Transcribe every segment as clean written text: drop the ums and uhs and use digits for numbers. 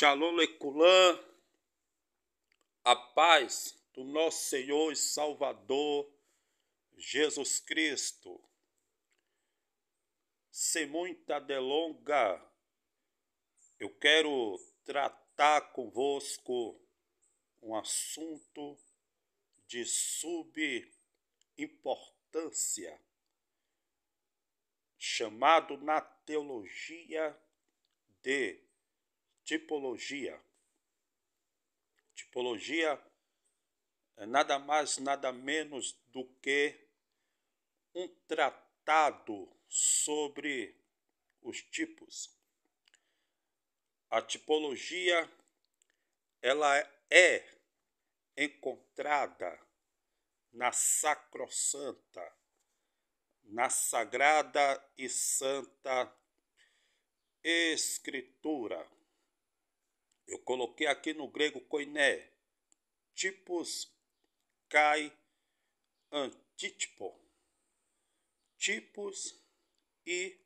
Shalom Leculam, a paz do nosso Senhor e Salvador Jesus Cristo. Sem muita delonga, eu quero tratar convosco um assunto de subimportância, chamado na teologia de tipologia. Tipologia é nada mais, nada menos do que um tratado sobre os tipos. A tipologia, ela é encontrada na sacrossanta, na sagrada e santa Escritura. Eu coloquei aqui no grego koiné, tipos kai antítipo, tipos e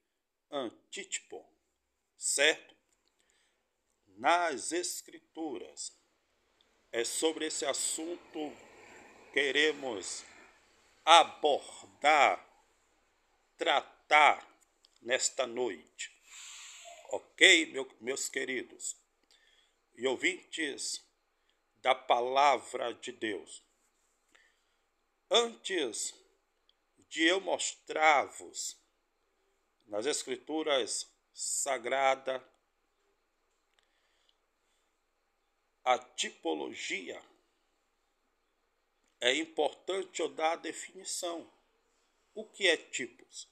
antítipo, certo? Nas Escrituras, é sobre esse assunto que queremos abordar, tratar nesta noite, ok, meus queridos e ouvintes da palavra de Deus? Antes de eu mostrar-vos nas Escrituras Sagradas a tipologia, é importante eu dar a definição. O que é tipos?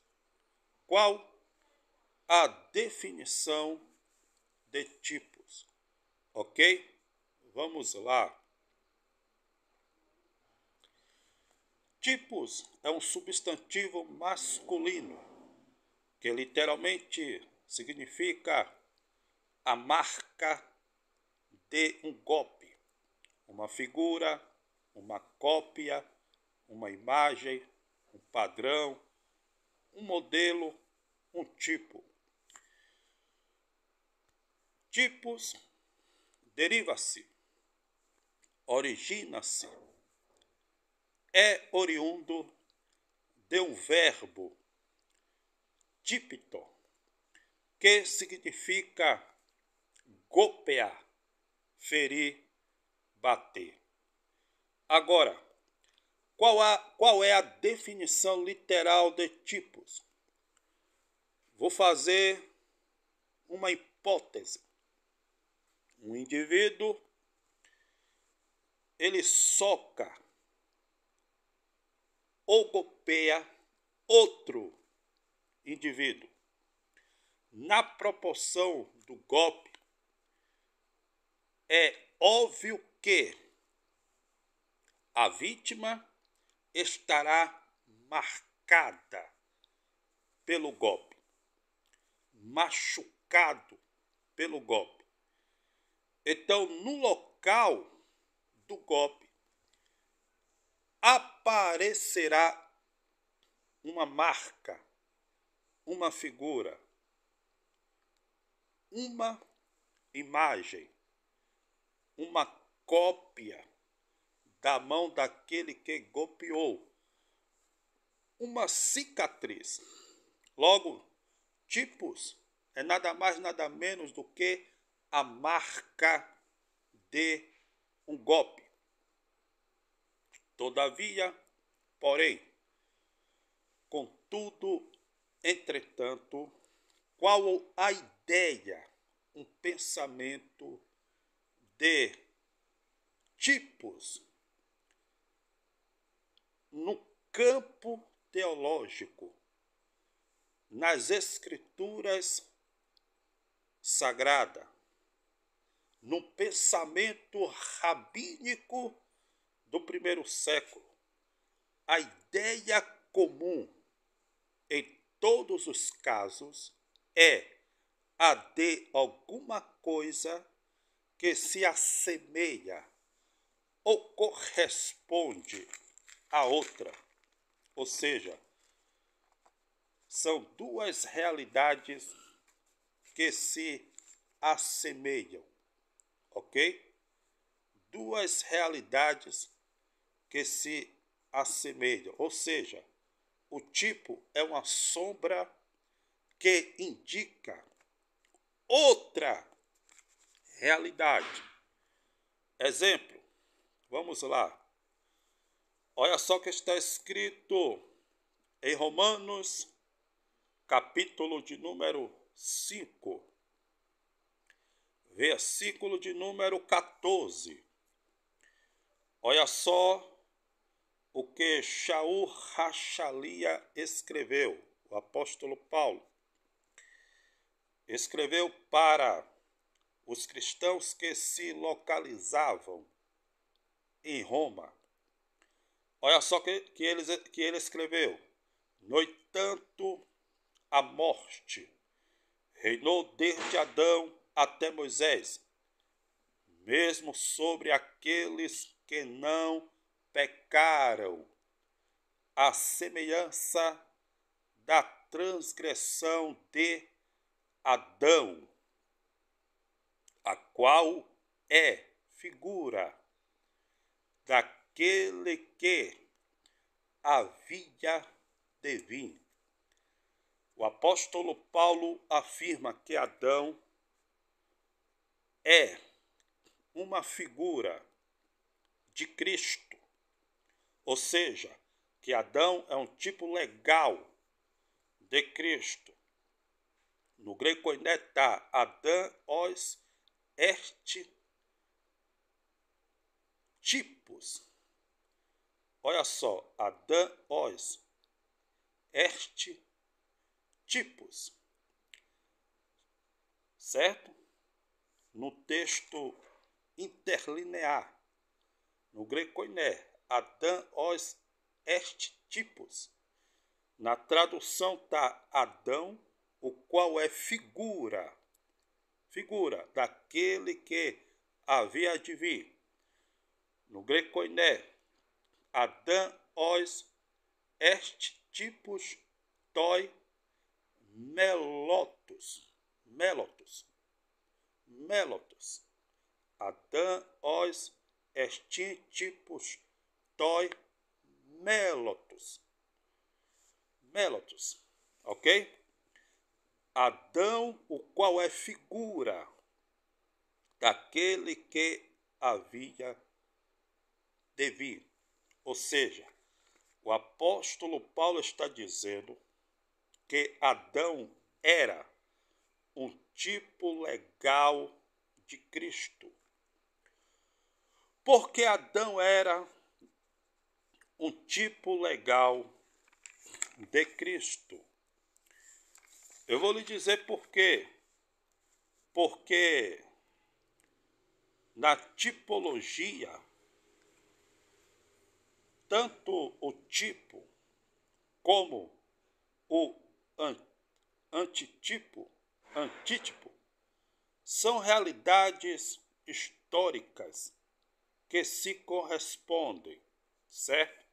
Qual a definição de tipos? Ok? Vamos lá. Tipos é um substantivo masculino que literalmente significa a marca de um golpe, uma figura, uma cópia, uma imagem, um padrão, um modelo, um tipo. Tipos deriva-se, origina-se, é oriundo de um verbo típito, que significa golpear, ferir, bater. Agora, qual é a definição literal de tipos? Vou fazer uma hipótese. Um indivíduo, ele soca ou golpeia outro indivíduo. Na proporção do golpe, é óbvio que a vítima estará marcada pelo golpe, machucado pelo golpe. Então, no local do golpe, aparecerá uma marca, uma figura, uma imagem, uma cópia da mão daquele que golpeou, uma cicatriz. Logo, tipos é nada mais, nada menos do que a marca de um golpe. Todavia, porém, contudo, entretanto, qual a ideia, um pensamento de tipos no campo teológico, nas Escrituras Sagradas, no pensamento rabínico do primeiro século? A ideia comum em todos os casos é a de alguma coisa que se assemelha ou corresponde a outra. Ou seja, são duas realidades que se assemelham. ok? Duas realidades que se assemelham, ou seja, o tipo é uma sombra que indica outra realidade. Exemplo, vamos lá. Olha só o que está escrito em Romanos, capítulo de número 5, versículo de número 14. Olha só o que Shaul Rachalia escreveu, o apóstolo Paulo. Escreveu para os cristãos que se localizavam em Roma. Olha só que ele escreveu. No entanto, a morte reinou desde Adão até Moisés, mesmo sobre aqueles que não pecaram, à semelhança da transgressão de Adão, a qual é figura daquele que havia de vir. O apóstolo Paulo afirma que Adão é uma figura de Cristo, ou seja, que Adão é um tipo legal de Cristo. No grego koiné está Adão os est tipos. Olha só, Adão os est tipos, certo? No texto interlinear, no grego koiné, Adão os est tipos. Na tradução está Adão, o qual é figura daquele que havia de vir. No grego koiné, Adão os est tipos toi melotos. Adão os est tipos toi melotos, ok? Adão, o qual é figura daquele que havia de vir. Ou seja, o apóstolo Paulo está dizendo que Adão era um tipo legal de Cristo. Porque Adão era um tipo legal de Cristo. Eu vou lhe dizer por quê. Porque na tipologia, tanto o tipo como o antítipo são realidades históricas que se correspondem, certo?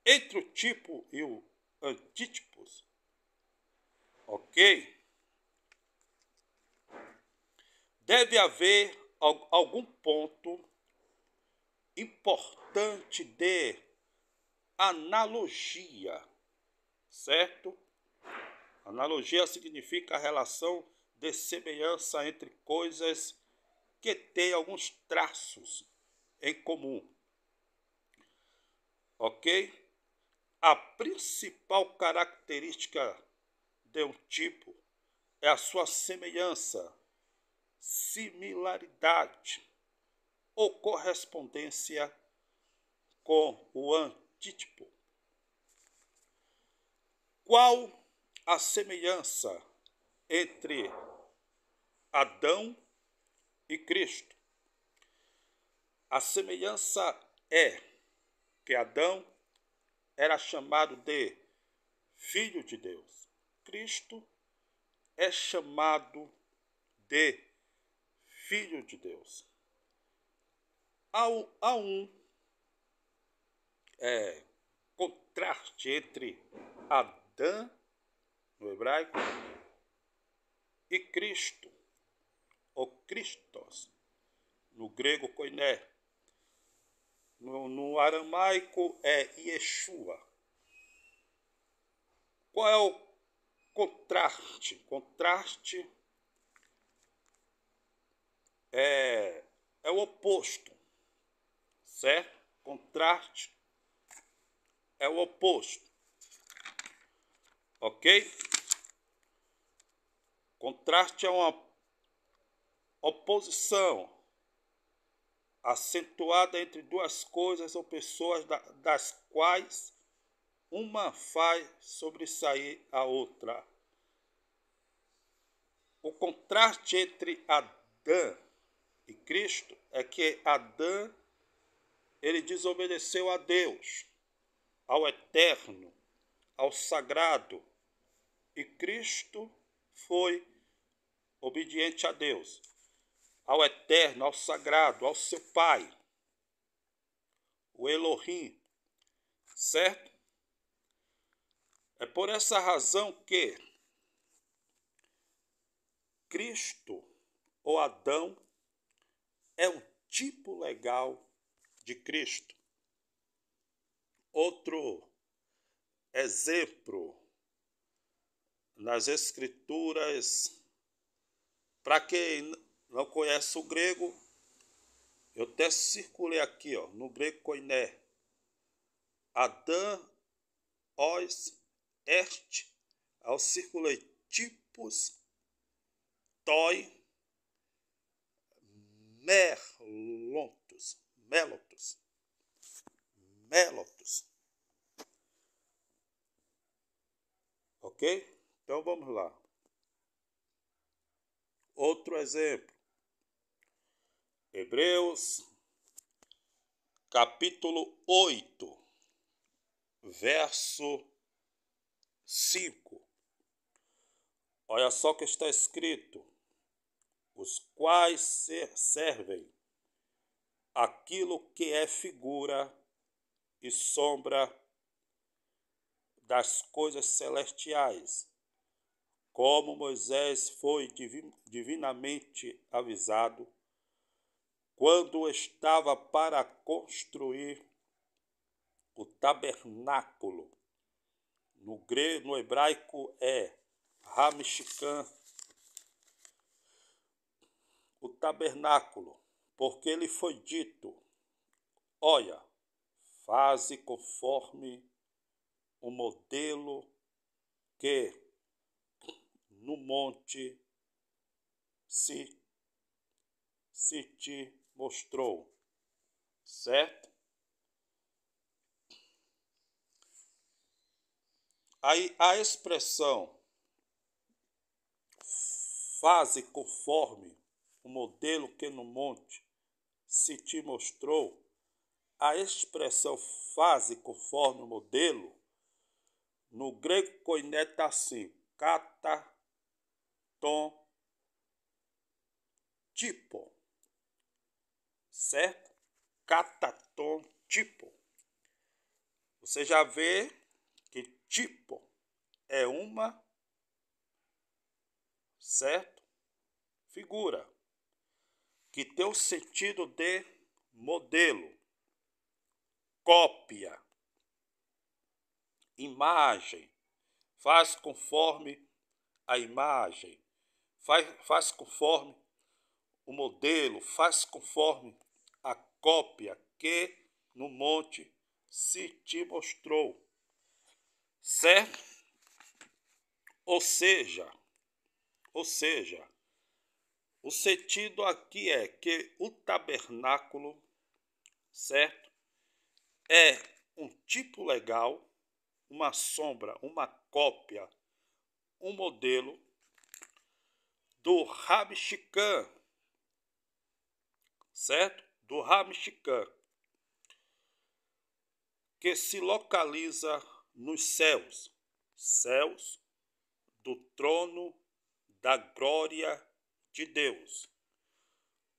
Entre o tipo e o antítipos, ok? Deve haver algum ponto importante de analogia, certo? Analogia significa a relação de semelhança entre coisas que têm alguns traços em comum, ok? A principal característica de um tipo é a sua semelhança, similaridade ou correspondência com o antítipo. Qual a semelhança entre Adão e Cristo? A semelhança é que Adão era chamado de Filho de Deus. Cristo é chamado de Filho de Deus. Há um contraste entre Adão, no hebraico, e Cristo, ou Christos, no grego koiné. No aramaico é Yeshua. Qual é o contraste? Contraste é o oposto, certo? Contraste é o oposto, ok? Contraste é uma oposição acentuada entre duas coisas ou pessoas das quais uma faz sobressair a outra. O contraste entre Adão e Cristo é que Adão, ele desobedeceu a Deus, ao eterno, ao sagrado, e Cristo foi obediente a Deus, ao eterno, ao sagrado, ao seu Pai, o Elohim, certo? É por essa razão que Cristo, ou Adão, é um tipo legal de Cristo. Outro exemplo nas Escrituras, para quem não conhece o grego, eu até circulei aqui, ó, no grego koiné. Adão, os, est, eu circulei tipos, toi, melotos. Ok? Então vamos lá. Outro exemplo. Hebreus, capítulo 8, verso 5. Olha só o que está escrito. Os quais servem aquilo que é figura e sombra das coisas celestiais, como Moisés foi divinamente avisado quando estava para construir o tabernáculo. No hebraico é Hamishkan, o tabernáculo, porque lhe foi dito: olha, faze conforme o modelo que no monte se te mostrou, certo? Aí a expressão faze conforme o modelo que no monte se te mostrou, a expressão faze conforme o modelo, no grego koiné está assim, kata, tom, tipo, certo? Catatom, tipo. Você já vê que tipo é uma, certo? Figura, que tem o sentido de modelo, cópia, imagem, faz conforme a imagem, faz conforme o modelo, faz conforme a cópia que no monte se te mostrou, certo? Ou seja, o sentido aqui é que o tabernáculo, certo, é um tipo legal, uma sombra, uma cópia, um modelo do Hamishkan, certo? Do Hamishkan, que se localiza nos céus do trono da glória de Deus.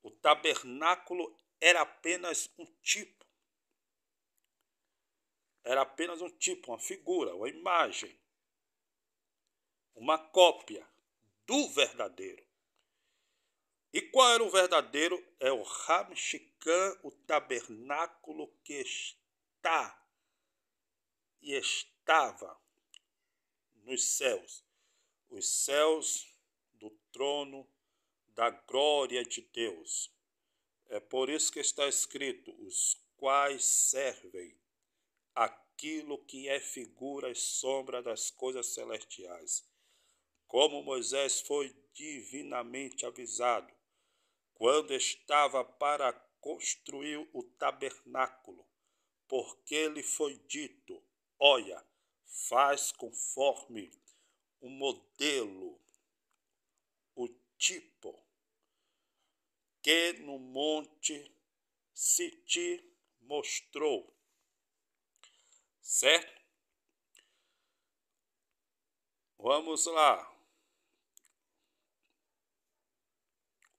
O tabernáculo era apenas um tipo. Era apenas um tipo, uma figura, uma imagem, uma cópia do verdadeiro. E qual era o verdadeiro? É o Hamishkan, o tabernáculo que está e estava nos céus, os céus do trono da glória de Deus. É por isso que está escrito, os quais servem aquilo que é figura e sombra das coisas celestiais. Como Moisés foi divinamente avisado, quando estava para construir o tabernáculo, porque lhe foi dito, olha, faz conforme o modelo, o tipo, que no monte se te mostrou. Certo? Vamos lá.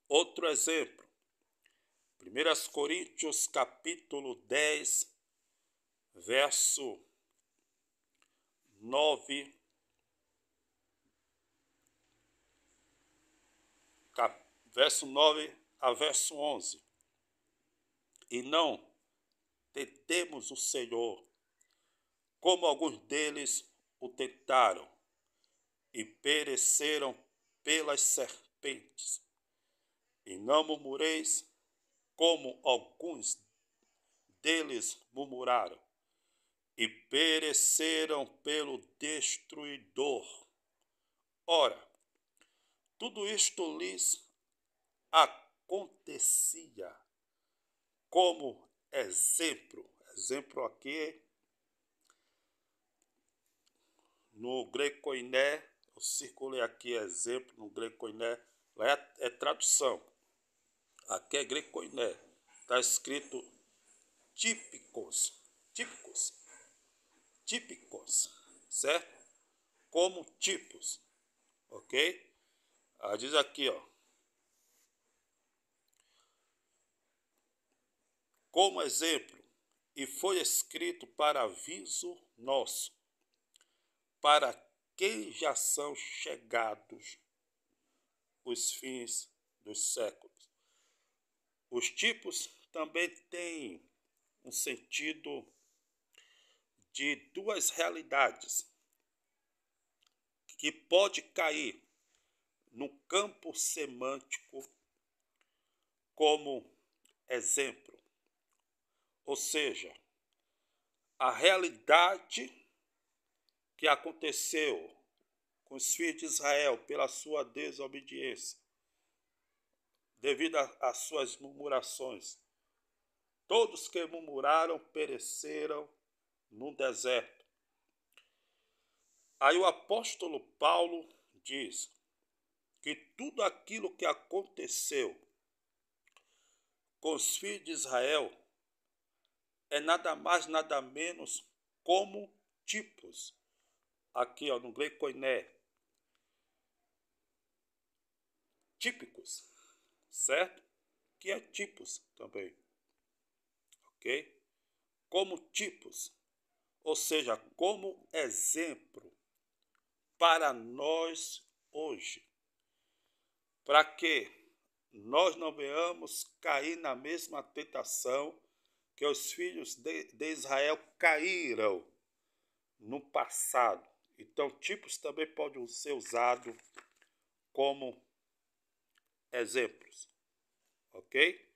Outro exemplo. 1 Coríntios capítulo 10, verso 9. Verso 9 a verso 11. E não tentemos o Senhor, como alguns deles o tentaram e pereceram pelas serpentes. E não murmureis, como alguns deles murmuraram, e pereceram pelo destruidor. Ora, tudo isto lhes acontecia como exemplo. Exemplo aqui no greco-koiné, eu circulei aqui exemplo no greco-koiné, lá é tradução. Aqui é greco-koiné. Está escrito típicos, típicos, típicos, certo? Como tipos, ok? Diz aqui, ó. Como exemplo, e foi escrito para aviso nosso, para quem já são chegados os fins dos séculos. Os tipos também têm um sentido de duas realidades que pode cair no campo semântico como exemplo. Ou seja, a realidade que aconteceu com os filhos de Israel pela sua desobediência, devido às suas murmurações. Todos que murmuraram pereceram no deserto. Aí o apóstolo Paulo diz que tudo aquilo que aconteceu com os filhos de Israel é nada mais, nada menos como tipos. Aqui, ó, no greco-koiné. Típicos, certo? Que é tipos também, ok? Como tipos, ou seja, como exemplo para nós hoje, para que nós não venhamos cair na mesma tentação que os filhos de Israel caíram no passado. Então, tipos também podem ser usados como exemplos, ok?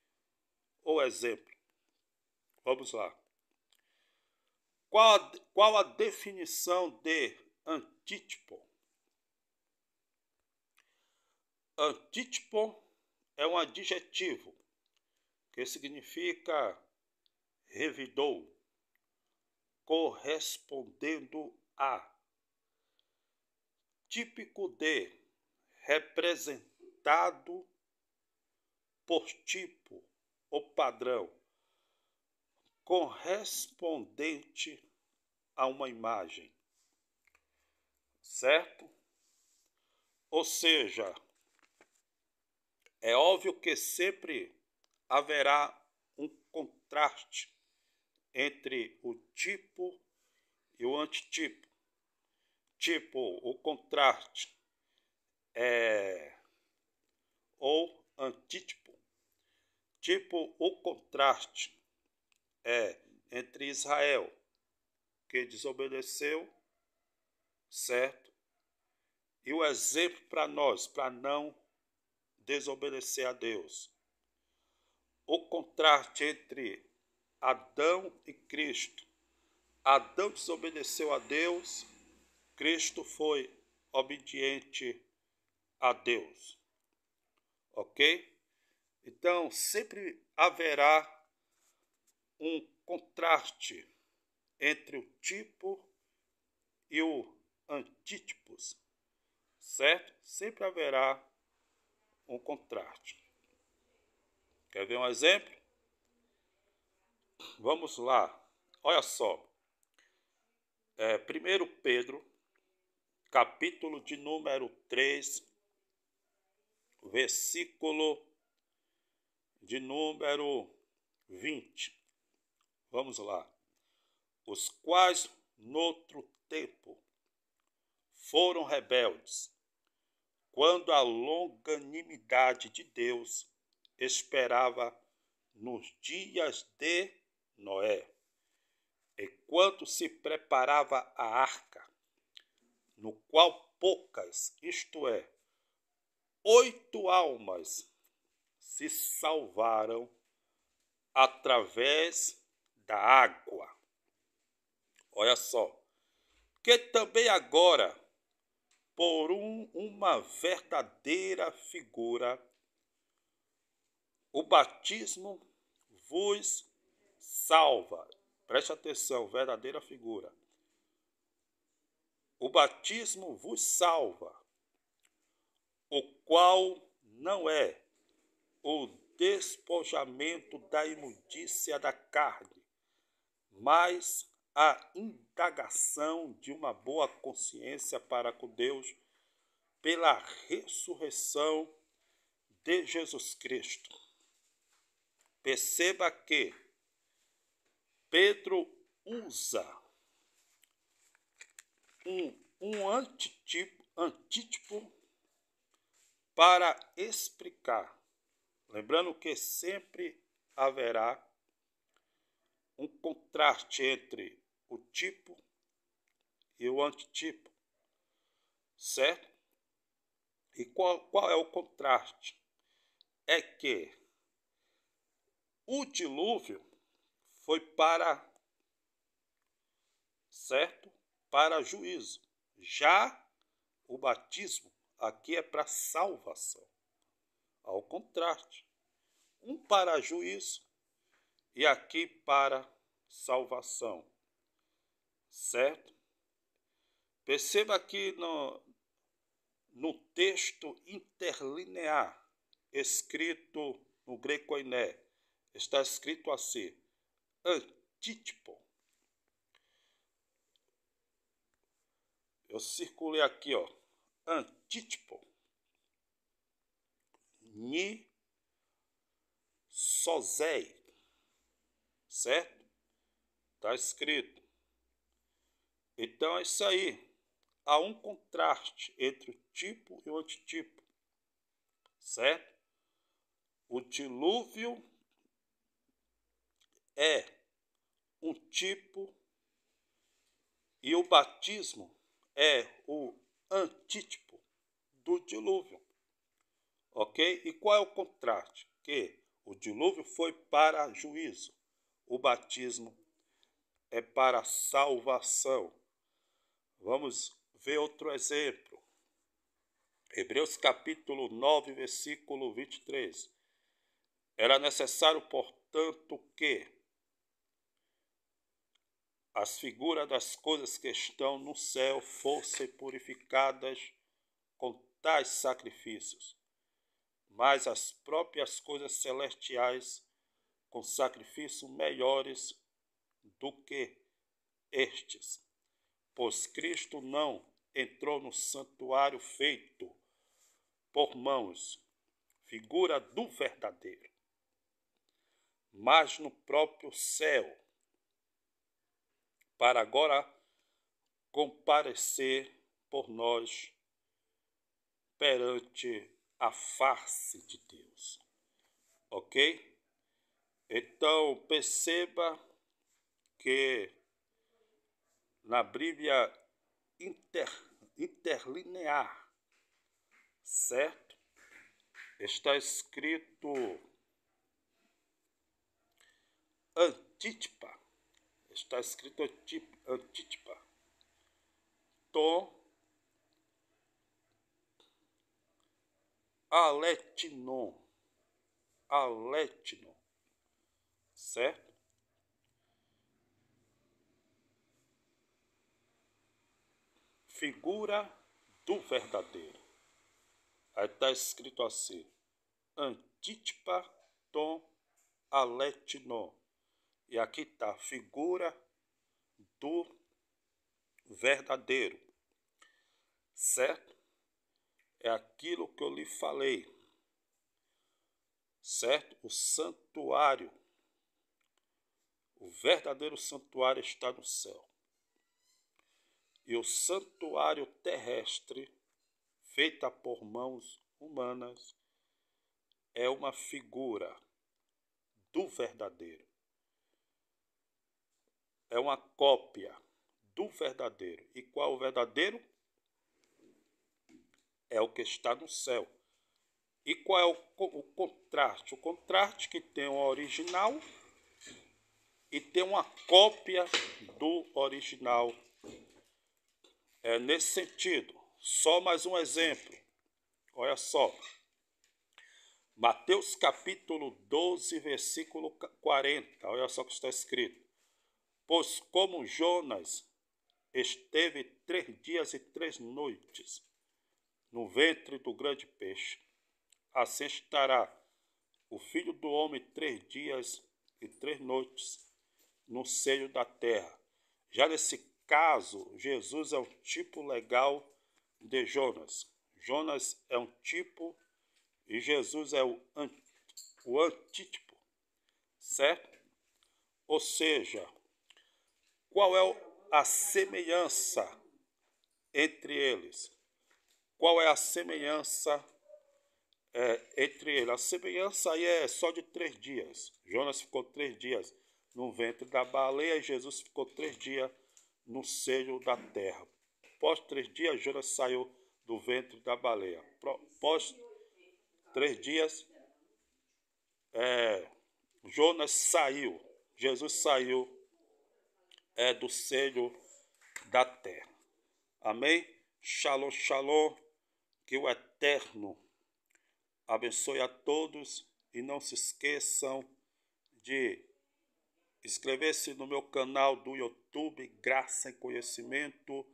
Ou exemplo. Vamos lá. Qual a definição de antítipo? Antítipo é um adjetivo que significa revidou, correspondendo a, típico de, representado por tipo ou padrão, correspondente a uma imagem, certo? Ou seja, é óbvio que sempre haverá um contraste entre o tipo e o antitipo. Tipo, o contraste é ou antítipo. Tipo, o contraste é entre Israel, que desobedeceu, certo? E o exemplo para nós, para não desobedecer a Deus. O contraste entre Adão e Cristo. Adão desobedeceu a Deus, Cristo foi obediente a Deus. Ok? Então, sempre haverá um contraste entre o tipo e o antítipos, certo? Sempre haverá um contraste. Quer ver um exemplo? Vamos lá. Olha só. 1 Pedro, capítulo de número 3, versículo de número 20. Vamos lá. Os quais, noutro tempo, foram rebeldes, quando a longanimidade de Deus esperava nos dias de Noé, enquanto se preparava a arca, no qual poucas, isto é, 8 almas, se salvaram através da água. Olha só, que também agora, por uma verdadeira figura, o batismo vos salva. Preste atenção, verdadeira figura. O batismo vos salva, o qual não é o despojamento da imundícia da carne, mas a indagação de uma boa consciência para com Deus pela ressurreição de Jesus Cristo. Perceba que Pedro usa um antítipo para explicar. Lembrando que sempre haverá um contraste entre o tipo e o antitipo, certo? E qual é o contraste? É que o dilúvio foi para, certo? Para juízo. Já o batismo aqui é para salvação. Ao contraste. Um para juízo e aqui para salvação. Certo? Perceba aqui no texto interlinear, escrito no grego koiné, está escrito assim, antítipo. Eu circulei aqui, ó, antítipo. Ni sozei, certo? Está escrito. Então é isso aí. Há um contraste entre o tipo e o antitipo, certo? O dilúvio é um tipo e o batismo é o antítipo do dilúvio, ok? E qual é o contraste? Que o dilúvio foi para juízo, o batismo é para salvação. Vamos ver outro exemplo. Hebreus capítulo 9, versículo 23. Era necessário, portanto, que as figuras das coisas que estão no céu fossem purificadas com tais sacrifícios, mas as próprias coisas celestiais com sacrifícios melhores do que estes. Pois Cristo não entrou no santuário feito por mãos, figura do verdadeiro, mas no próprio céu, para agora comparecer por nós perante a face de Deus, ok? Então, perceba que na Bíblia interlinear, certo? Está escrito antítipa, antítipa, tom, aletino, certo? Figura do verdadeiro. Aí está escrito assim, antítipa, tom, aletino. E aqui está, figura do verdadeiro, certo? É aquilo que eu lhe falei, certo? O santuário, o verdadeiro santuário está no céu. E o santuário terrestre, feita por mãos humanas, é uma figura do verdadeiro. É uma cópia do verdadeiro. E qual é o verdadeiro? É o que está no céu. E qual é o contraste? O contraste que tem o original e tem uma cópia do original. É nesse sentido. Só mais um exemplo. Olha só. Mateus capítulo 12, versículo 40. Olha só o que está escrito. Pois como Jonas esteve 3 dias e 3 noites no ventre do grande peixe, assim estará o Filho do Homem 3 dias e 3 noites no seio da terra. Já nesse caso, Jesus é um tipo legal de Jonas. Jonas é um tipo e Jesus é o antítipo, certo? Ou seja, qual é a semelhança entre eles? Qual é a semelhança entre eles? A semelhança aí é só de 3 dias. Jonas ficou 3 dias no ventre da baleia e Jesus ficou 3 dias no seio da terra. Após 3 dias, Jonas saiu do ventre da baleia. Após 3 dias, Jonas saiu. Jesus saiu do seio da terra. Amém? Shalom, shalom. Que o Eterno abençoe a todos e não se esqueçam de inscrever-se no meu canal do YouTube, Graça e Conhecimento.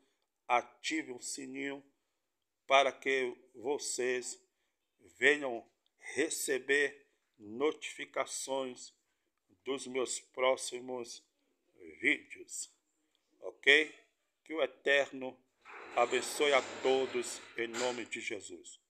Ative o sininho para que vocês venham receber notificações dos meus próximos vídeos. Ok? Que o Eterno abençoe a todos em nome de Jesus.